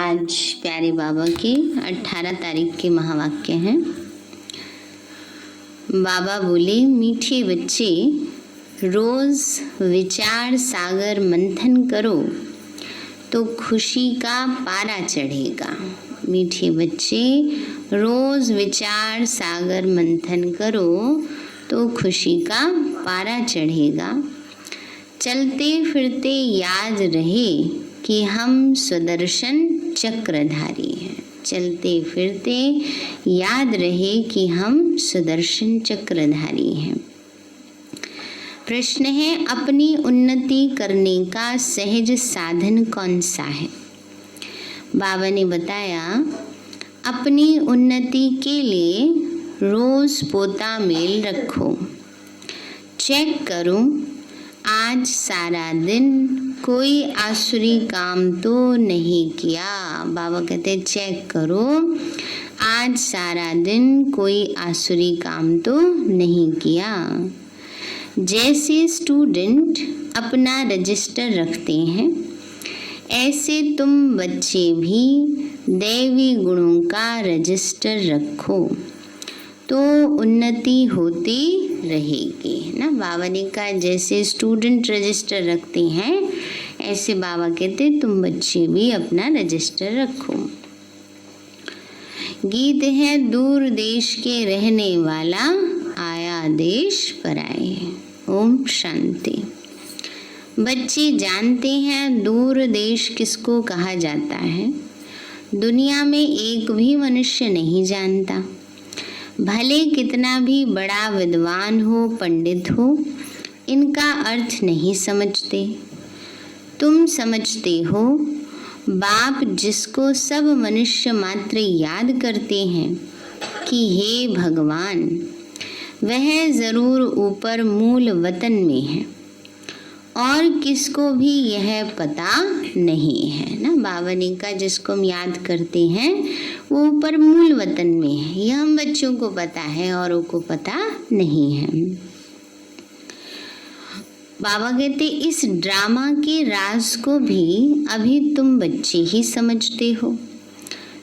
आज प्यारे बाबा के 18 तारीख के महावाक्य हैं। बाबा बोले, मीठे बच्चे रोज विचार सागर मंथन करो तो खुशी का पारा चढ़ेगा। मीठे बच्चे रोज विचार सागर मंथन करो तो खुशी का पारा चढ़ेगा। चलते फिरते याद रहे कि हम सुदर्शन चक्रधारी हैं। चलते फिरते याद रहे कि हम सुदर्शन चक्रधारी हैं। प्रश्न है, अपनी उन्नति करने का सहज साधन कौन सा है? बाबा ने बताया, अपनी उन्नति के लिए रोज पोता मेल रखो। चेक करो, आज सारा दिन कोई आसुरी काम तो नहीं किया। बाबा कहते चेक करो, आज सारा दिन कोई आसुरी काम तो नहीं किया। जैसे स्टूडेंट अपना रजिस्टर रखते हैं, ऐसे तुम बच्चे भी दैवी गुणों का रजिस्टर रखो तो उन्नति होती रहेगी ना। बाबा ने कहा जैसे स्टूडेंट रजिस्टर रखते हैं, ऐसे बाबा कहते तुम बच्चे भी अपना रजिस्टर रखो। गीत है, दूर देश के रहने वाला आया देश पर आए। ओम शांति। बच्चे जानते हैं दूर देश किसको कहा जाता है? दुनिया में एक भी मनुष्य नहीं जानता। भले कितना भी बड़ा विद्वान हो, पंडित हो, इनका अर्थ नहीं समझते। तुम समझते हो, बाप जिसको सब मनुष्य मात्र याद करते हैं कि हे भगवान, वह जरूर ऊपर मूल वतन में है और किसको भी यह पता नहीं है ना। बाबा ने कहा जिसको हम याद करते हैं वो ऊपर मूल वतन में है। यह हम बच्चों को पता है, औरों को पता नहीं है। बाबा कहते इस ड्रामा के राज को भी अभी तुम बच्चे ही समझते हो।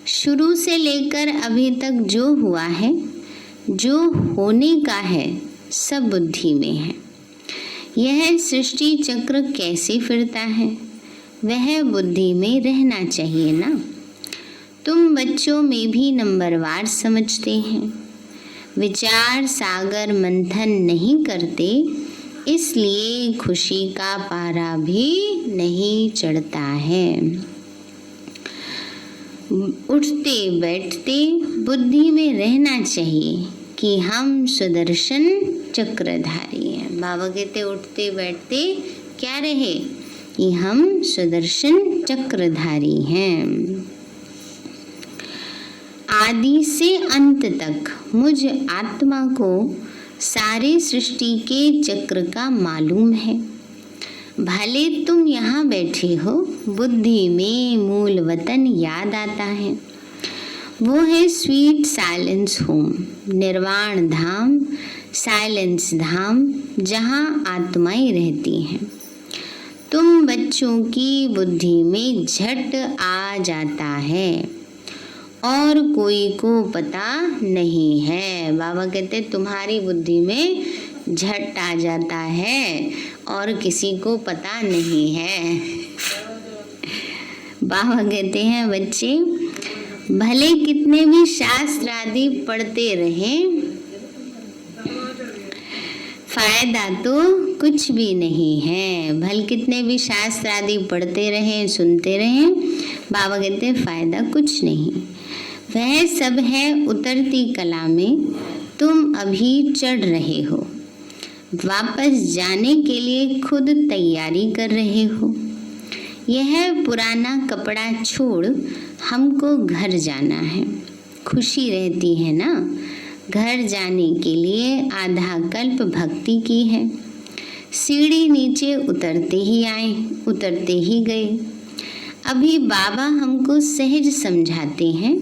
शुरू से लेकर अभी तक जो हुआ है, जो होने का है, सब बुद्धि में है। यह सृष्टि चक्र कैसे फिरता है, वह बुद्धि में रहना चाहिए ना। तुम बच्चों में भी नंबरवार समझते हैं, विचार सागर मंथन नहीं करते, इसलिए खुशी का पारा भी नहीं चढ़ता है। उठते बैठते बुद्धि में रहना चाहिए कि हम सुदर्शन चक्रधारी हैं। बाबा कहते उठते बैठते क्या रहे कि हम सुदर्शन चक्रधारी हैं। आदि से अंत तक मुझ आत्मा को सारे सृष्टि के चक्र का मालूम है। भले तुम यहाँ बैठे हो, बुद्धि में मूल वतन याद आता है। वो है स्वीट साइलेंस होम, निर्वाण धाम, साइलेंस धाम, जहाँ आत्माएं रहती हैं। तुम बच्चों की बुद्धि में झट आ जाता है और कोई को पता नहीं है। बाबा कहते तुम्हारी बुद्धि में झट आ जाता है और किसी को पता नहीं है। बाबा कहते हैं बच्चे भले कितने भी शास्त्र आदि पढ़ते रहें, फायदा तो कुछ भी नहीं है। भले कितने भी शास्त्र आदि पढ़ते रहें, सुनते रहें, बाबा कहते हैं फायदा कुछ नहीं। वह सब है उतरती कला में, तुम अभी चढ़ रहे हो। वापस जाने के लिए खुद तैयारी कर रहे हो। यह पुराना कपड़ा छोड़ हमको घर जाना है। खुशी रहती है ना। घर जाने के लिए आधा कल्प भक्ति की है। सीढ़ी नीचे उतरते ही आए, उतरते ही गए। अभी बाबा हमको सहज समझाते हैं,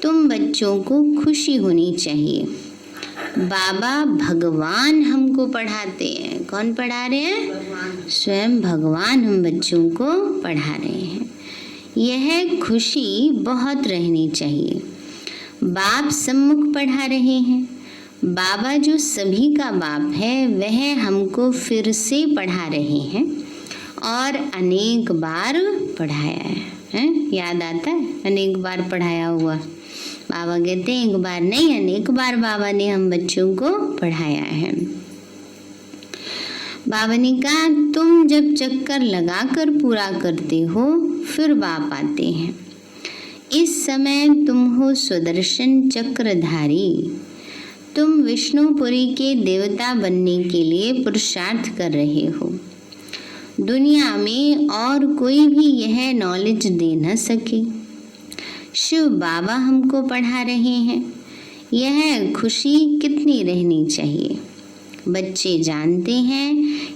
तुम बच्चों को खुशी होनी चाहिए। बाबा भगवान हमको पढ़ाते हैं। कौन पढ़ा रहे हैं? स्वयं भगवान हम बच्चों को पढ़ा रहे हैं। यह खुशी बहुत रहनी चाहिए। बाप सम्मुख पढ़ा रहे हैं। बाबा जो सभी का बाप है वह हमको फिर से पढ़ा रहे हैं और अनेक बार पढ़ाया है। याद आता है? अनेक बार पढ़ाया हुआ। बाबा कहते हैं एक बार नहीं अनेक बार बाबा ने हम बच्चों को पढ़ाया है। बाबा ने कहा तुम जब चक्कर लगाकर पूरा करते हो फिर बाप आते हैं। इस समय तुम हो सुदर्शन चक्रधारी। तुम विष्णुपुरी के देवता बनने के लिए पुरुषार्थ कर रहे हो। दुनिया में और कोई भी यह नॉलेज दे न सके। शिव बाबा हमको पढ़ा रहे हैं। यह खुशी कितनी रहनी चाहिए। बच्चे जानते हैं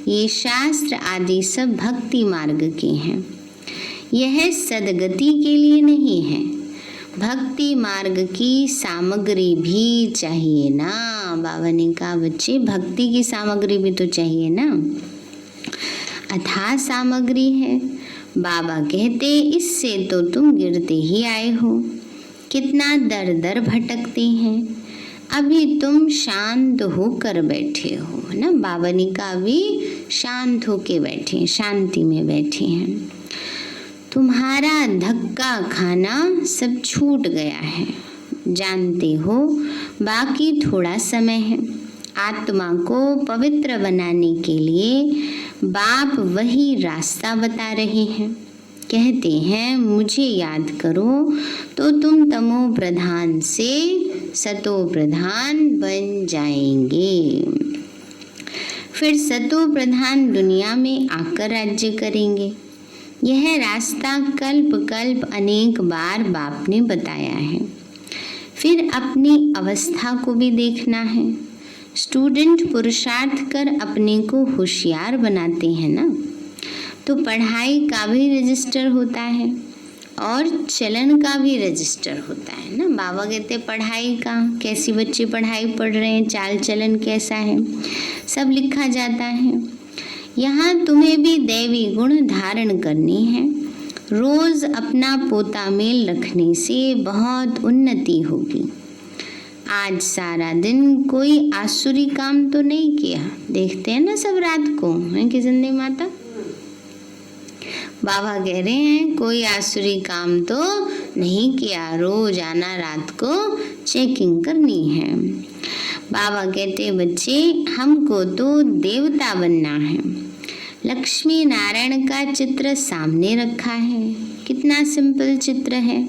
ये शास्त्र आदि सब भक्ति मार्ग के हैं। यह सदगति के लिए नहीं है। भक्ति मार्ग की सामग्री भी चाहिए ना। बाबा ने कहा बच्चे भक्ति की सामग्री भी तो चाहिए ना। अथाह सामग्री है। बाबा कहते इससे तो तुम गिरते ही आए हो। कितना दर दर भटकते हैं। अभी तुम शांत होकर बैठे हो ना। बाबा ने कहा अभी शांत होके बैठे, शांति में बैठे हैं। तुम्हारा धक्का खाना सब छूट गया है। जानते हो बाकी थोड़ा समय है। आत्मा को पवित्र बनाने के लिए बाप वही रास्ता बता रहे हैं। कहते हैं मुझे याद करो तो तुम तमो प्रधान से सतो प्रधान बन जाएंगे। फिर सतो प्रधान दुनिया में आकर राज्य करेंगे। यह रास्ता कल्प कल्प अनेक बार बाप ने बताया है। फिर अपनी अवस्था को भी देखना है। स्टूडेंट पुरुषार्थ कर अपने को होशियार बनाते हैं ना, तो पढ़ाई का भी रजिस्टर होता है और चलन का भी रजिस्टर होता है ना। बाबा कहते हैं पढ़ाई का, कैसी बच्चे पढ़ाई पढ़ रहे हैं, चाल चलन कैसा है, सब लिखा जाता है। यहाँ तुम्हें भी दैवी गुण धारण करनी है। रोज अपना पोता मेल रखने से बहुत उन्नति होगी। आज सारा दिन कोई आसुरी काम तो नहीं किया। देखते हैं ना सब रात को, है कि जिंदगी माता। बाबा कह रहे हैं कोई आसुरी काम तो नहीं किया। रोज आना, रात को चेकिंग करनी है। बाबा कहते बच्चे हमको तो देवता बनना है। लक्ष्मी नारायण का चित्र सामने रखा है। कितना सिंपल चित्र है।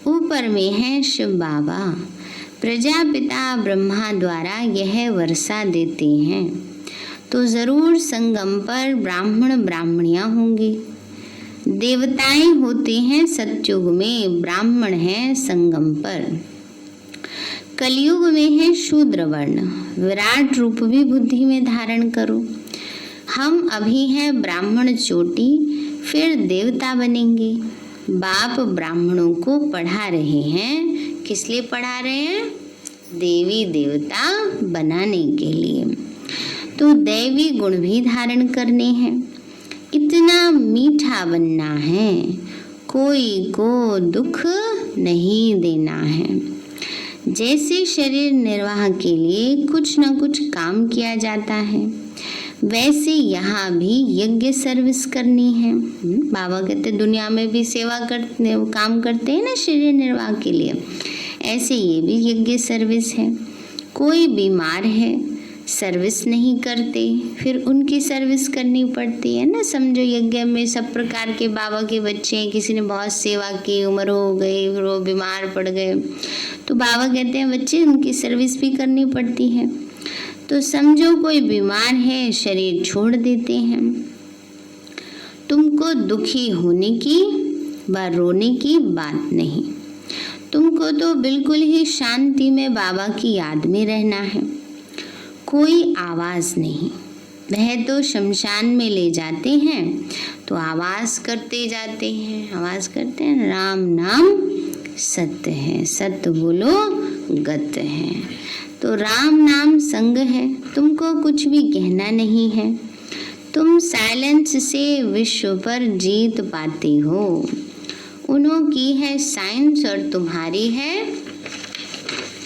ऊपर में है शिव बाबा। प्रजापिता ब्रह्मा द्वारा यह वर्षा देते हैं, तो जरूर संगम पर ब्राह्मण ब्राह्मणियां होंगी। देवताएं होते हैं सतयुग में, ब्राह्मण हैं संगम पर। कलयुग में है शूद्र वर्ण। विराट रूप भी बुद्धि में धारण करो। हम अभी हैं ब्राह्मण चोटी, फिर देवता बनेंगे। बाप ब्राह्मणों को पढ़ा रहे हैं। किस लिए पढ़ा रहे हैं? देवी देवता बनाने के लिए। तो दैवी गुण भी धारण करने हैं। इतना मीठा बनना है, कोई को दुख नहीं देना है। जैसे शरीर निर्वाह के लिए कुछ न कुछ काम किया जाता है, वैसे यहाँ भी यज्ञ सर्विस करनी है। बाबा कहते दुनिया में भी सेवा करते, काम करते हैं ना शरीर निर्वाह के लिए, ऐसे ये भी यज्ञ सर्विस है। कोई बीमार है, सर्विस नहीं करते, फिर उनकी सर्विस करनी पड़ती है ना। समझो यज्ञ में सब प्रकार के बाबा के बच्चे हैं, किसी ने बहुत सेवा की, उम्र हो गई, फिर वो बीमार पड़ गए, तो बाबा कहते हैं बच्चे उनकी सर्विस भी करनी पड़ती है। तो समझो कोई बीमार है, शरीर छोड़ देते हैं। तुमको दुखी होने की व रोने की बात नहीं। तुमको तो बिल्कुल ही शांति में बाबा की याद में रहना है। कोई आवाज नहीं। वह तो शमशान में ले जाते हैं तो आवाज करते जाते हैं, आवाज करते हैं राम नाम सत्य है, सत्य बोलो गत है। तो राम नाम संग है, तुमको कुछ भी कहना नहीं है। तुम साइलेंस से विश्व पर जीत पाते हो। उन्होंने है साइंस और तुम्हारी है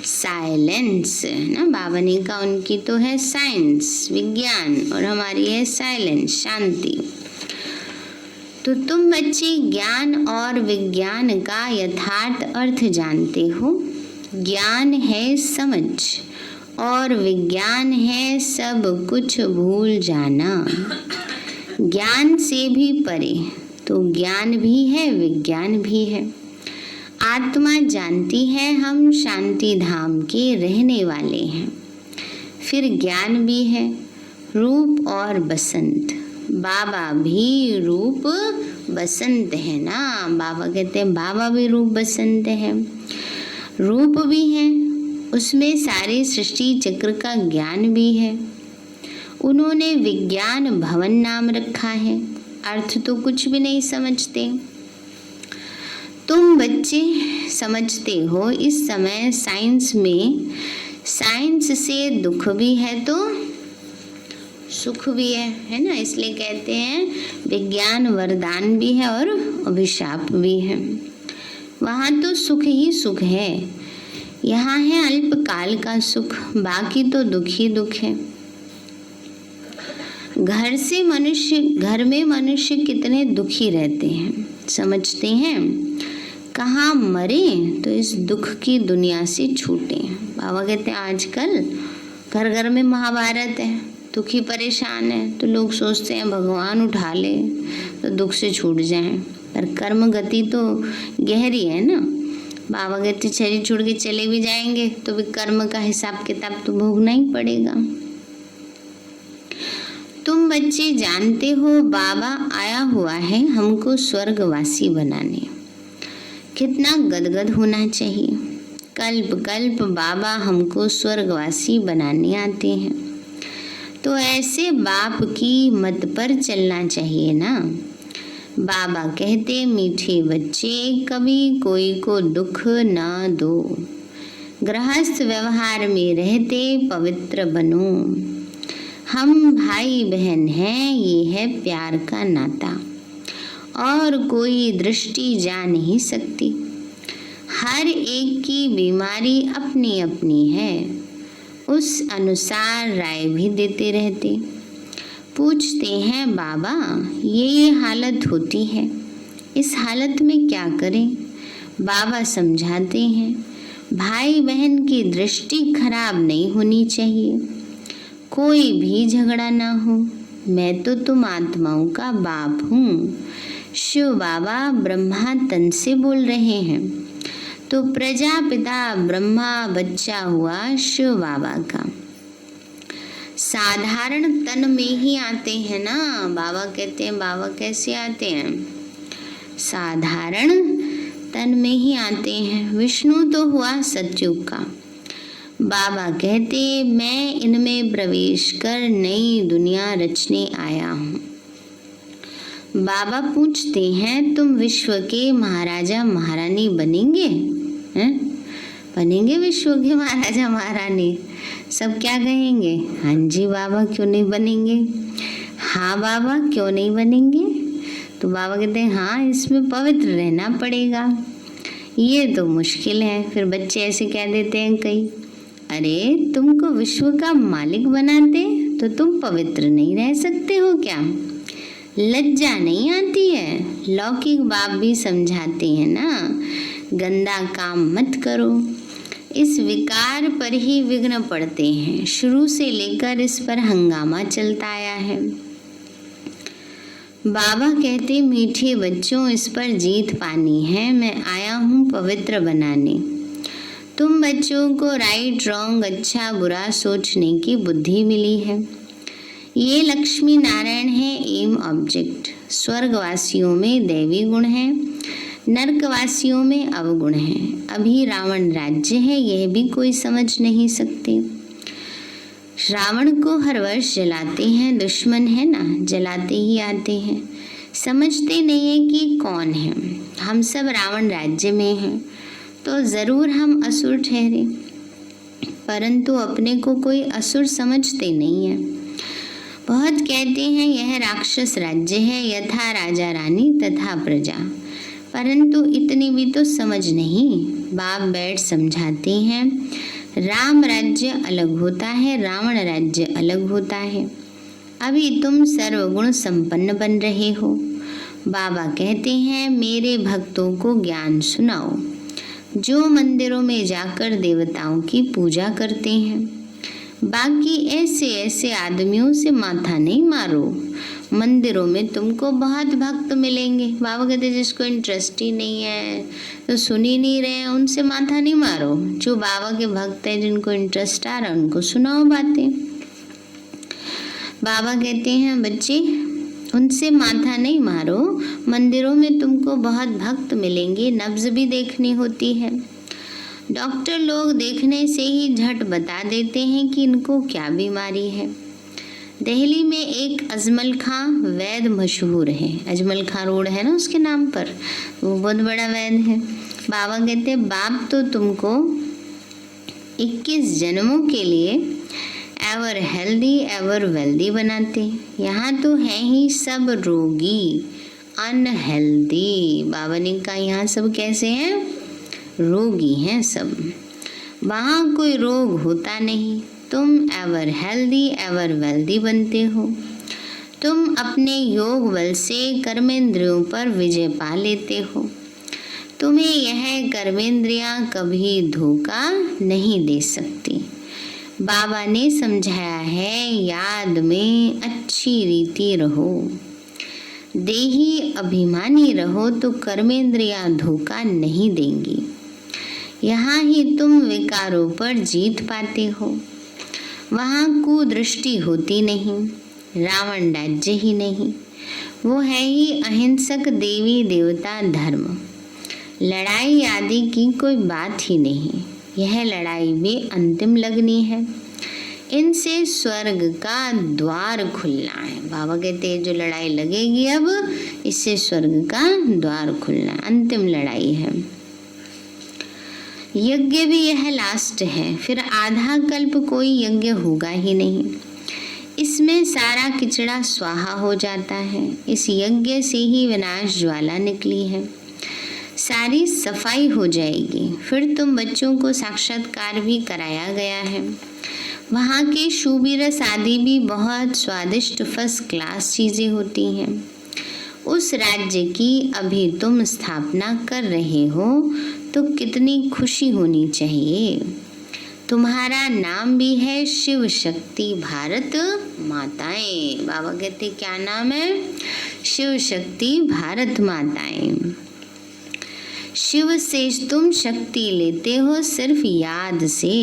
साइलेंस ना। बाबा ने कहा उनकी तो है साइंस विज्ञान और हमारी है साइलेंस शांति। तो तुम बच्चे ज्ञान और विज्ञान का यथार्थ अर्थ जानते हो। ज्ञान है समझ और विज्ञान है सब कुछ भूल जाना। ज्ञान से भी परे तो ज्ञान भी है विज्ञान भी है। आत्मा जानती है हम शांति धाम के रहने वाले हैं। फिर ज्ञान भी है रूप और बसंत। बाबा भी रूप बसंत है ना। बाबा कहते हैं बाबा भी रूप बसंत है। रूप भी है उसमें सारे सृष्टि चक्र का ज्ञान भी है। उन्होंने विज्ञान भवन नाम रखा है। अर्थ तो कुछ भी नहीं समझते। तुम बच्चे समझते हो इस समय साइंस में साइंस से दुख भी है तो सुख भी है ना। इसलिए कहते हैं विज्ञान वरदान भी है और अभिशाप भी है। वहाँ तो सुख ही सुख है। यहाँ है अल्पकाल का सुख, बाकी तो दुख ही दुख है। घर में मनुष्य कितने दुखी रहते हैं समझते हैं। कहाँ मरे तो इस दुख की दुनिया से छूटे। बाबा कहते हैं आजकल घर घर में महाभारत है, दुखी परेशान है तो लोग सोचते हैं भगवान उठा ले तो दुख से छूट जाएं। पर कर्म गति तो गहरी है ना। बाबा कहते शरीर छोड़ के चले भी जाएंगे तो भी कर्म का हिसाब किताब तो भोगना ही पड़ेगा। तुम बच्चे जानते हो बाबा आया हुआ है हमको स्वर्गवासी बनाने। कितना गदगद होना चाहिए। कल्प कल्प बाबा हमको स्वर्गवासी बनाने आते हैं। तो ऐसे बाप की मत पर चलना चाहिए ना। बाबा कहते मीठे बच्चे कभी कोई को दुख ना दो। गृहस्थ व्यवहार में रहते पवित्र बनो। हम भाई बहन हैं, ये है प्यार का नाता और कोई दृष्टि जा नहीं सकती। हर एक की बीमारी अपनी अपनी है, उस अनुसार राय भी देते रहते। पूछते हैं बाबा ये हालत होती है, इस हालत में क्या करें। बाबा समझाते हैं भाई बहन की दृष्टि खराब नहीं होनी चाहिए, कोई भी झगड़ा ना हो। मैं तो तुम आत्माओं का बाप हूँ। शिव बाबा ब्रह्मा तन से बोल रहे हैं तो प्रजापिता ब्रह्मा बच्चा हुआ शिव बाबा का। साधारण तन में ही आते हैं ना। बाबा कहते हैं बाबा कैसे आते हैं, साधारण तन में ही आते हैं। विष्णु तो हुआ सतयुग का। बाबा कहते मैं इनमें प्रवेश कर नई दुनिया रचने आया हूँ। बाबा पूछते हैं तुम विश्व के महाराजा महारानी बनेंगे हैं? बनेंगे विश्व के महाराजा महारानी। सब क्या कहेंगे हाँ जी बाबा क्यों नहीं बनेंगे, हाँ बाबा क्यों नहीं बनेंगे। तो बाबा कहते हैं हाँ इसमें पवित्र रहना पड़ेगा, ये तो मुश्किल है। फिर बच्चे ऐसे कह देते हैं कई, अरे तुमको विश्व का मालिक बनाते तो तुम पवित्र नहीं रह सकते हो क्या, लज्जा नहीं आती है। लौकिक बाप भी समझाते हैं ना, गंदा काम मत करो। इस विकार पर ही विघ्न पड़ते हैं, शुरू से लेकर इस पर हंगामा चलता आया है। बाबा कहते मीठे बच्चों इस पर जीत पानी है, मैं आया हूँ पवित्र बनाने। तुम बच्चों को राइट रॉन्ग अच्छा बुरा सोचने की बुद्धि मिली है। ये लक्ष्मी नारायण है एम ऑब्जेक्ट। स्वर्गवासियों में दैवी गुण है, नरकवासियों में अवगुण है। अभी रावण राज्य है, यह भी कोई समझ नहीं सकते। रावण को हर वर्ष जलाते हैं, दुश्मन है ना, जलाते ही आते हैं। समझते नहीं है कि कौन है। हम सब रावण राज्य में हैं तो ज़रूर हम असुर ठहरे, परंतु अपने को कोई असुर समझते नहीं है। बहुत कहते हैं यह राक्षस राज्य है, यथा राजा रानी तथा प्रजा, परंतु इतनी भी तो समझ नहीं। बाप बैठ समझाते हैं, राम राज्य अलग होता है, रावण राज्य अलग होता है। अभी तुम सर्वगुण संपन्न बन रहे हो। बाबा कहते हैं, मेरे भक्तों को ज्ञान सुनाओ, जो मंदिरों में जाकर देवताओं की पूजा करते हैं। बाकी ऐसे ऐसे आदमियों से माथा नहीं मारो, मंदिरों में तुमको बहुत भक्त मिलेंगे। बाबा कहते जिसको इंटरेस्ट ही नहीं है, तो सुन ही नहीं रहे हैं, उनसे माथा नहीं मारो। जो बाबा के भक्त हैं, जिनको इंटरेस्ट आ रहा है, उनको सुनाओ बातें। बाबा कहते हैं, बच्चे उनसे माथा नहीं मारो, मंदिरों में तुमको बहुत भक्त मिलेंगे। नब्ज भी देखनी होती है। डॉक्टर लोग देखने से ही झट बता देते हैं कि इनको क्या बीमारी है। दिल्ली में एक अजमल खां वैद्य मशहूर है। अजमल खां रोड है ना उसके नाम पर, वो बहुत बड़ा वैद्य है। बाबा कहते हैं, बाप तो तुमको 21 जन्मों के लिए एवर हेल्दी एवर वेल्दी बनाते। यहाँ तो है ही सब रोगी, अनहेल्दी। बाबा ने कहा यहाँ सब कैसे हैं? रोगी हैं सब। वहाँ कोई रोग होता नहीं। तुम एवर हेल्दी एवर वेल्दी बनते हो। तुम अपने योग बल से कर्मेंद्रियों पर विजय पा लेते हो। तुम्हें यह कर्मेंद्रियां कभी धोखा नहीं दे सकती। बाबा ने समझाया है, याद में अच्छी रीति रहो, देही अभिमानी रहो तो कर्मेंद्रियां धोखा नहीं देंगी। यहाँ ही तुम विकारों पर जीत पाते हो। वहाँ कुदृष्टि होती नहीं, रावण राज्य ही नहीं, वो है ही अहिंसक देवी देवता धर्म। लड़ाई आदि की कोई बात ही नहीं। यह लड़ाई भी अंतिम लगनी है। इनसे स्वर्ग का द्वार खुलना है। बाबा कहते हैं, जो लड़ाई लगेगी अब, इससे स्वर्ग का द्वार खुलना, अंतिम लड़ाई है। यज्ञ भी यह लास्ट है, फिर आधा कल्प कोई यज्ञ होगा ही नहीं। इसमें सारा किचड़ा स्वाहा हो जाता है। इस यज्ञ से ही विनाश ज्वाला निकली है, सारी सफाई हो जाएगी। फिर तुम बच्चों को साक्षात्कार भी कराया गया है। वहाँ के शूबीरस आदि भी बहुत स्वादिष्ट फर्स्ट क्लास चीजें होती हैं। उस राज्य की अभी तुम स्थापना कर रहे हो, तो कितनी खुशी होनी चाहिए। तुम्हारा नाम भी है शिव शक्ति भारत माताएं। बाबा कहते क्या नाम है? शिव शक्ति भारत माताएं। शिव से तुम शक्ति लेते हो सिर्फ याद से।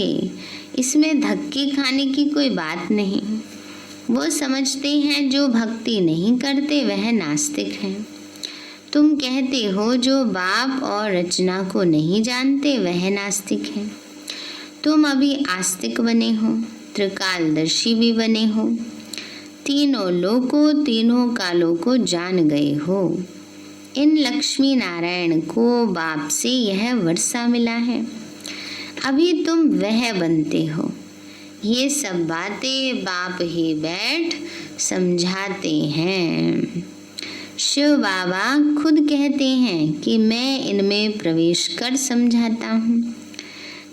इसमें धक्के खाने की कोई बात नहीं। वो समझते हैं जो भक्ति नहीं करते वह नास्तिक हैं। तुम कहते हो जो बाप और रचना को नहीं जानते वह नास्तिक है। तुम अभी आस्तिक बने हो, त्रिकालदर्शी भी बने हो, तीनों लोकों तीनों कालों को जान गए हो। इन लक्ष्मी नारायण को बाप से यह वर्षा मिला है। अभी तुम वह बनते हो। ये सब बातें बाप ही बैठ समझाते हैं। शिव बाबा खुद कहते हैं कि मैं इनमें प्रवेश कर समझाता हूँ,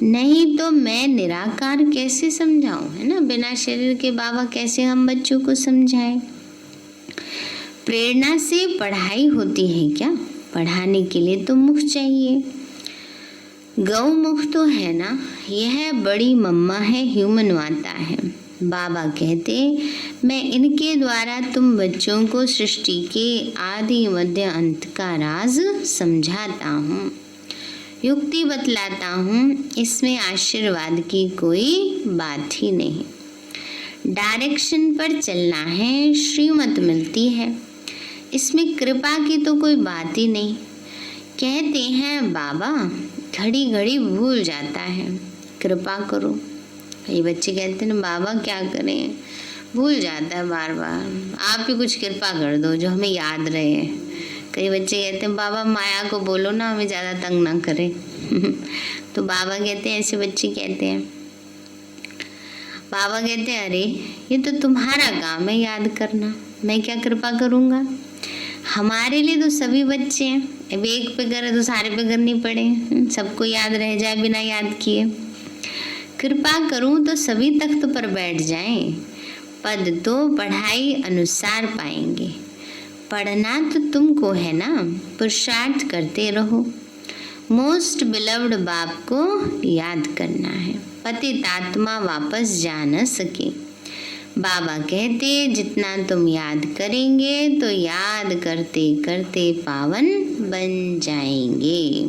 नहीं तो मैं निराकार कैसे समझाऊं, है ना। बिना शरीर के बाबा कैसे हम बच्चों को समझाएं। प्रेरणा से पढ़ाई होती है क्या? पढ़ाने के लिए तो मुख चाहिए। गौमुख तो है ना, यह बड़ी मम्मा है, ह्यूमन माता है। बाबा कहते मैं इनके द्वारा तुम बच्चों को सृष्टि के आदि मध्य अंत का राज समझाता हूँ, युक्ति बतलाता हूँ। इसमें आशीर्वाद की कोई बात ही नहीं। डायरेक्शन पर चलना है, श्रीमत मिलती है। इसमें कृपा की तो कोई बात ही नहीं। कहते हैं बाबा घड़ी घड़ी भूल जाता है, कृपा करो। ये बच्चे कहते हैं बाबा क्या करें, भूल जाता है बार बार, आप ही कुछ कृपा कर दो जो हमें याद रहे। कई बच्चे कहते हैं बाबा माया को बोलो ना हमें ज़्यादा तंग ना करे। तो बाबा कहते हैं, ऐसे बच्चे कहते हैं, बाबा कहते हैं अरे ये तो तुम्हारा काम है याद करना, मैं क्या कृपा करूँगा। हमारे लिए तो सभी बच्चे हैं, अब एक पे करे तो सारे पे करनी पड़े, सबको याद रह जाए बिना याद किए। कृपा करूं तो सभी तख्त पर बैठ जाएं, पद तो पढ़ाई अनुसार पाएंगे। पढ़ना तो तुमको है ना, पुरुषार्थ करते रहो। मोस्ट बिलव्ड बाप को याद करना है, पतित आत्मा वापस जा न सके। बाबा कहते जितना तुम याद करेंगे तो याद करते करते पावन बन जाएंगे।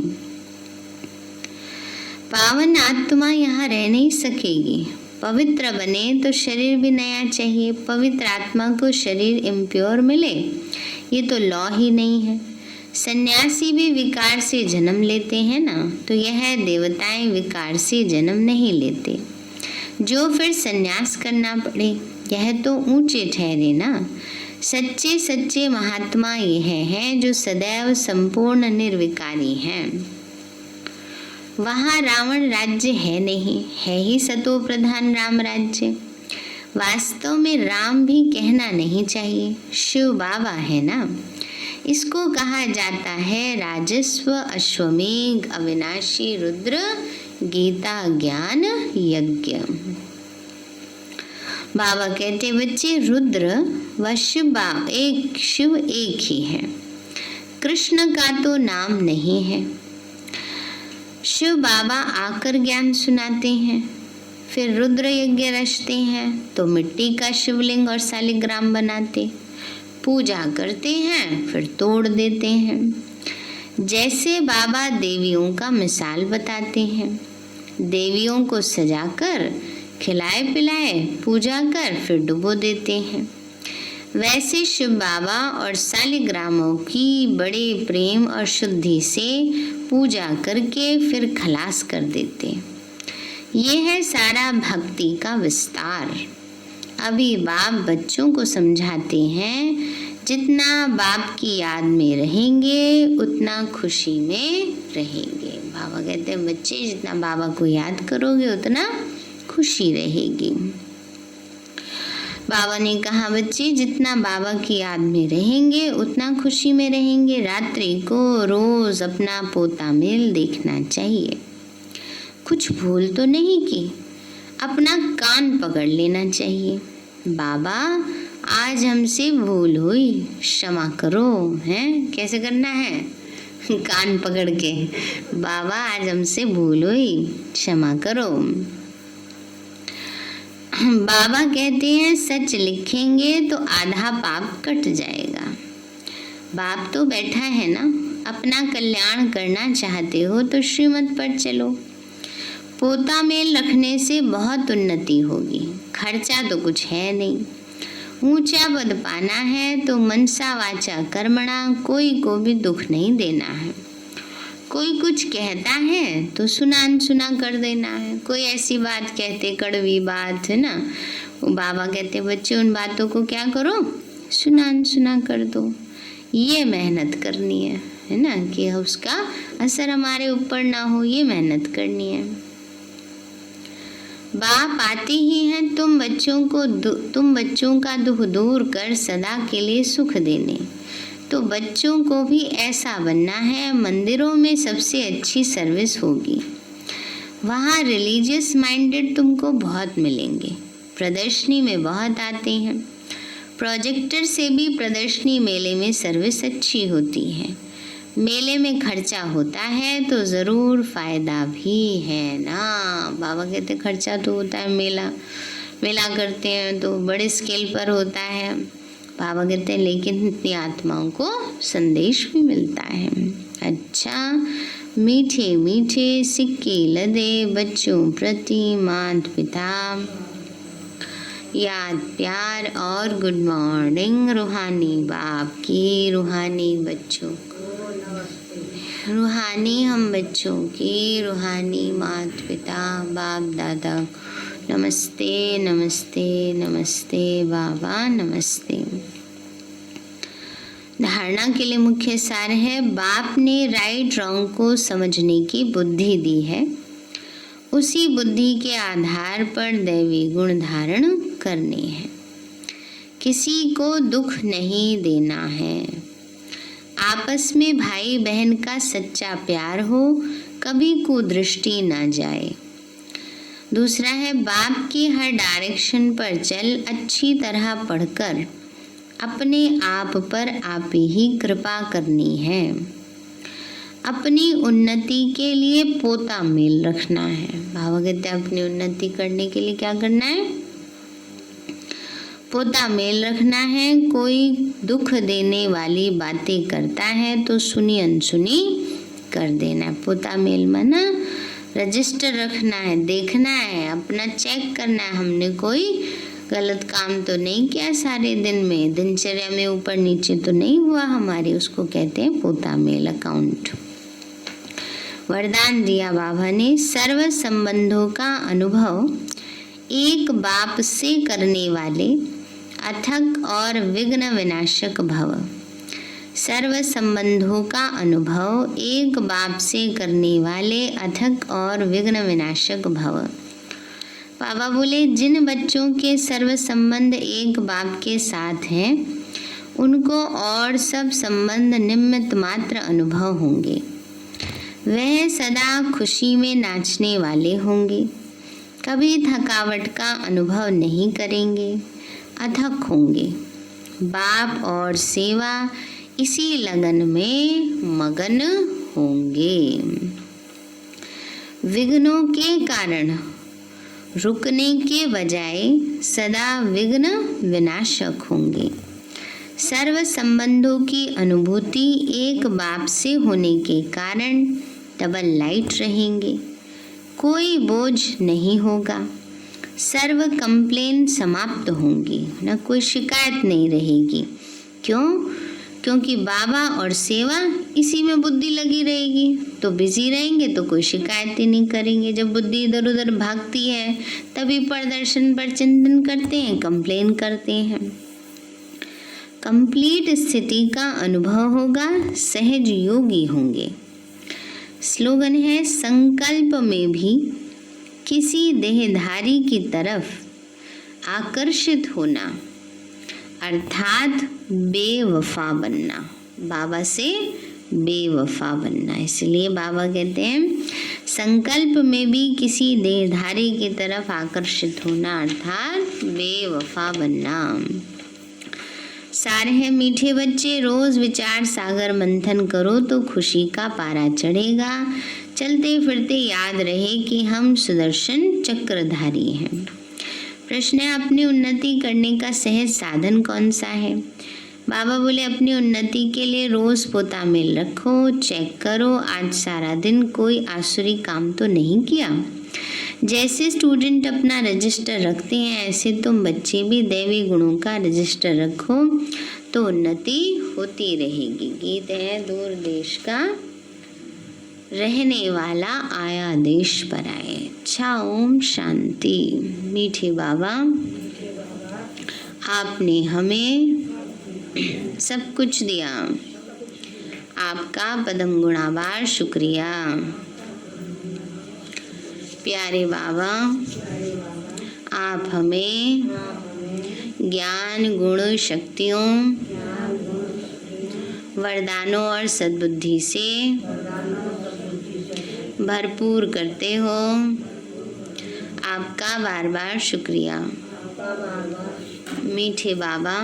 पावन आत्मा यहाँ रह नहीं सकेगी। पवित्र बने तो शरीर भी नया चाहिए। पवित्र आत्मा को शरीर इम्प्योर मिले ये तो लॉ ही नहीं है। सन्यासी भी विकार से जन्म लेते हैं ना, तो यह देवताएं विकार से जन्म नहीं लेते जो फिर सन्यास करना पड़े, यह तो ऊंचे ठहरे ना। सच्चे सच्चे महात्मा यह हैं जो सदैव संपूर्ण निर्विकारी हैं। वहाँ रावण राज्य है नहीं, है ही सतो प्रधान राम राज्य। वास्तव में राम भी कहना नहीं चाहिए, शिव बाबा है ना। इसको कहा जाता है राजस्व अश्वमेघ अविनाशी रुद्र गीता ज्ञान यज्ञ। बाबा कहते बच्चे रुद्र व शिव एक ही है, कृष्ण का तो नाम नहीं है। शिव बाबा आकर ज्ञान सुनाते हैं, फिर रुद्र यज्ञ रचते हैं, तो मिट्टी का शिवलिंग और शालिग्राम बनाते, पूजा करते हैं, फिर तोड़ देते हैं। जैसे बाबा देवियों का मिसाल बताते हैं, देवियों को सजाकर खिलाए पिलाए पूजा कर फिर डुबो देते हैं। वैसे शिव बाबा और शालिग्रामों की बड़े प्रेम और शुद्धि से पूजा करके फिर खलास कर देते। ये है सारा भक्ति का विस्तार। अभी बाप बच्चों को समझाते हैं जितना बाप की याद में रहेंगे उतना खुशी में रहेंगे। बाबा कहते हैं बच्चे जितना बाबा को याद करोगे उतना खुशी रहेगी। बाबा ने कहा बच्चे जितना बाबा की याद में रहेंगे उतना खुशी में रहेंगे। रात्रि को रोज अपना पोता मेल देखना चाहिए। कुछ भूल तो नहीं की, अपना कान पकड़ लेना चाहिए। बाबा आज हमसे भूल हुई, क्षमा करो। हैं कैसे करना है? कान पकड़ के, बाबा आज हमसे भूल हुई, क्षमा करो। बाबा कहते हैं सच लिखेंगे तो आधा पाप कट जाएगा। बाप तो बैठा है ना, अपना कल्याण करना चाहते हो तो श्रीमत पर चलो। पोता मेल रखने से बहुत उन्नति होगी, खर्चा तो कुछ है नहीं। ऊंचा पद पाना है तो मनसा वाचा कर्मणा कोई को भी दुख नहीं देना है। कोई कुछ कहता है तो सुना अनसुना कर देना है। कोई ऐसी बात कहते, कड़वी बात है ना, वो बाबा कहते बच्चे उन बातों को क्या करो, सुना अनसुना कर दो। ये मेहनत करनी है ना, कि उसका असर हमारे ऊपर ना हो, ये मेहनत करनी है। बाप आते ही हैं तुम बच्चों का दुख दूर कर सदा के लिए सुख देने। तो बच्चों को भी ऐसा बनना है। मंदिरों में सबसे अच्छी सर्विस होगी, वहाँ रिलीजियस माइंडेड तुमको बहुत मिलेंगे। प्रदर्शनी में बहुत आते हैं, प्रोजेक्टर से भी प्रदर्शनी मेले में सर्विस अच्छी होती है। मेले में खर्चा होता है तो ज़रूर फायदा भी है ना। बाबा कहते खर्चा तो होता है, मेला करते हैं तो बड़े स्केल पर होता है। बाबा कहते हैं लेकिन इतनी आत्माओं को संदेश भी मिलता है। अच्छा, मीठे मीठे सिक्के लदे बच्चों प्रति माता पिता याद प्यार और गुड मॉर्निंग। रूहानी बाप की, रूहानी बच्चों को, रूहानी हम बच्चों की, रूहानी माता पिता बाप दादा नमस्ते नमस्ते नमस्ते बाबा नमस्ते। धारणा के लिए मुख्य सार है, बाप ने राइट रॉन्ग को समझने की बुद्धि दी है। उसी बुद्धि के आधार पर दैवी गुण धारण करने हैं। किसी को दुख नहीं देना है। आपस में भाई बहन का सच्चा प्यार हो, कभी कुदृष्टि ना जाए। दूसरा है बाप की हर डायरेक्शन पर चल, अच्छी तरह पढ़कर अपने आप पर आप ही कृपा करनी है। अपनी उन्नति के लिए पोता मेल रखना है। बाबा कहते हैं अपनी उन्नति करने के लिए क्या करना है? पोता मेल रखना है। कोई दुख देने वाली बातें करता है तो सुनी अनसुनी कर देना है। पोता मेल माना रजिस्टर रखना है, देखना है, अपना चेक करना है, हमने कोई गलत काम तो नहीं किया सारे दिन में, दिनचर्या में ऊपर नीचे तो नहीं हुआ हमारी, उसको कहते हैं पोता मेल अकाउंट। वरदान दिया बाबा ने, सर्व संबंधों का अनुभव एक बाप से करने वाले अथक और विघ्न विनाशक भव। सर्व संबंधों का अनुभव एक बाप से करने वाले अथक और विघ्न विनाशक भव। बाबा बोले जिन बच्चों के सर्व संबंध एक बाप के साथ हैं उनको और सब संबंध निमित्त मात्र अनुभव होंगे। वह सदा खुशी में नाचने वाले होंगे, कभी थकावट का अनुभव नहीं करेंगे, अथक होंगे। बाप और सेवा इसी लगन में मगन होंगे। विघ्नों के कारण रुकने के बजाय सदा विघ्न विनाशक होंगे। सर्व संबंधों की अनुभूति एक बाप से होने के कारण डबल लाइट रहेंगे, कोई बोझ नहीं होगा, सर्व कंप्लेन समाप्त होंगी, न कोई शिकायत नहीं रहेगी। क्यों? क्योंकि बाबा और सेवा इसी में बुद्धि लगी रहेगी, तो बिजी रहेंगे तो कोई शिकायत ही नहीं करेंगे। जब बुद्धि इधर उधर भागती है तभी प्रदर्शन पर चिंतन करते हैं, कंप्लेन करते हैं। कंप्लीट स्थिति का अनुभव होगा, सहज योगी होंगे। स्लोगन है संकल्प में भी किसी देहधारी की तरफ आकर्षित होना अर्थात बेवफा बनना। बाबा से बेवफा बनना। इसलिए बाबा कहते हैं संकल्प में भी किसी देहधारी की तरफ आकर्षित होना अर्थात बेवफा बनना। सारे हैं मीठे बच्चे, रोज विचार सागर मंथन करो तो खुशी का पारा चढ़ेगा। चलते फिरते याद रहे कि हम सुदर्शन चक्रधारी हैं। प्रश्न है अपनी उन्नति करने का सहज साधन कौन सा है? बाबा बोले अपनी उन्नति के लिए रोज पोता मेल रखो, चेक करो आज सारा दिन कोई आसुरी काम तो नहीं किया। जैसे स्टूडेंट अपना रजिस्टर रखते हैं ऐसे तुम बच्चे भी दैवी गुणों का रजिस्टर रखो तो उन्नति होती रहेगी। गीत है दूर देश का रहने वाला आया देश पर आए। अच्छा, ओम शांति। मीठे बाबा आपने हमें सब कुछ दिया, आपका पदम गुणाबार शुक्रिया। प्यारे बाबा आप हमें ज्ञान गुण शक्तियों वरदानों और सद्बुद्धि से भरपूर करते हो, आपका बार बार शुक्रिया। मीठे बाबा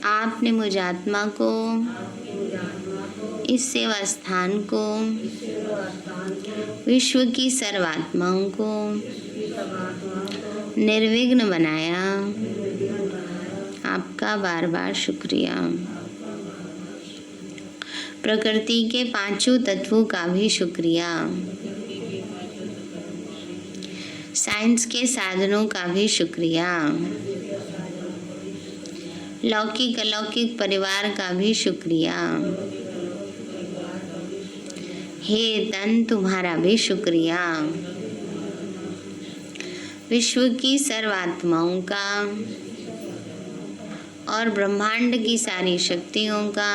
आपने मुझ आत्मा को इस सेवा स्थान को विश्व की सर्वात्माओं को निर्विघ्न बनाया, आपका बार बार शुक्रिया। प्रकृति के पांचों तत्वों का भी शुक्रिया, साइंस के साधनों का भी शुक्रिया, लौकिक अलौकिक परिवार का भी शुक्रिया। हे तन तुम्हारा भी शुक्रिया। विश्व की सर्वात्माओं का और ब्रह्मांड की सारी शक्तियों का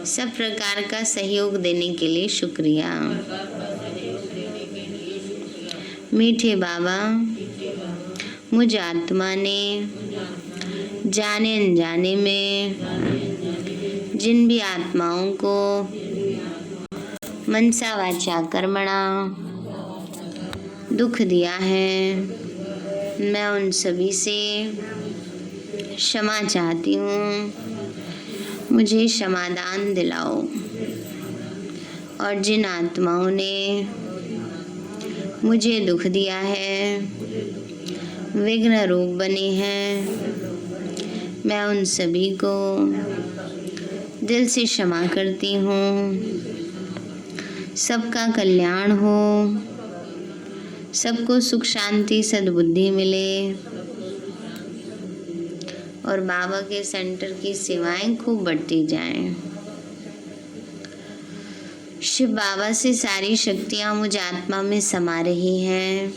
सब प्रकार का सहयोग देने के लिए शुक्रिया। मीठे बाबा मुझ आत्मा ने जाने अनजाने में जिन भी आत्माओं को मनसा वाचा कर्मणा दुख दिया है, मैं उन सभी से क्षमा चाहती हूँ। मुझे क्षमादान दिलाओ। और जिन आत्माओं ने मुझे दुख दिया है, विघ्न रूप बने हैं, मैं उन सभी को दिल से क्षमा करती हूँ। सबका कल्याण हो, सबको सुख शांति सद्बुद्धि मिले और बाबा के सेंटर की सेवाएं खूब बढ़ती जाएं। शिव बाबा से सारी शक्तियां मुझ आत्मा में समा रही हैं,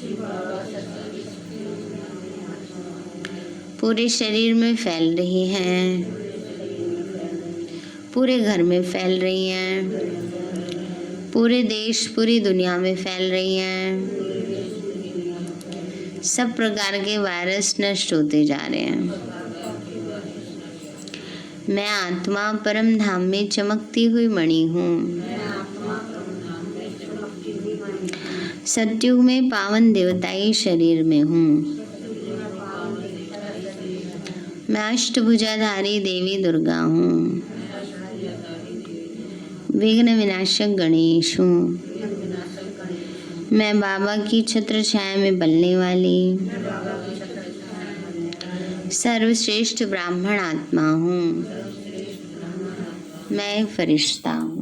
पूरे शरीर में फैल रही हैं, पूरे घर में फैल रही हैं, पूरे देश पूरी दुनिया में फैल रही हैं। सब प्रकार के वायरस नष्ट होते जा रहे हैं। मैं आत्मा परम धाम में चमकती हुई मणि हूँ। सतयुग में पावन देवताई शरीर में हूँ। मैं अष्टभुजाधारी देवी दुर्गा हूँ। विघ्न विनाशक गणेश हूँ। मैं बाबा की छत्र छाया में बलने वाली सर्वश्रेष्ठ ब्राह्मण आत्मा हूँ। मैं एक फरिश्ता हूँ।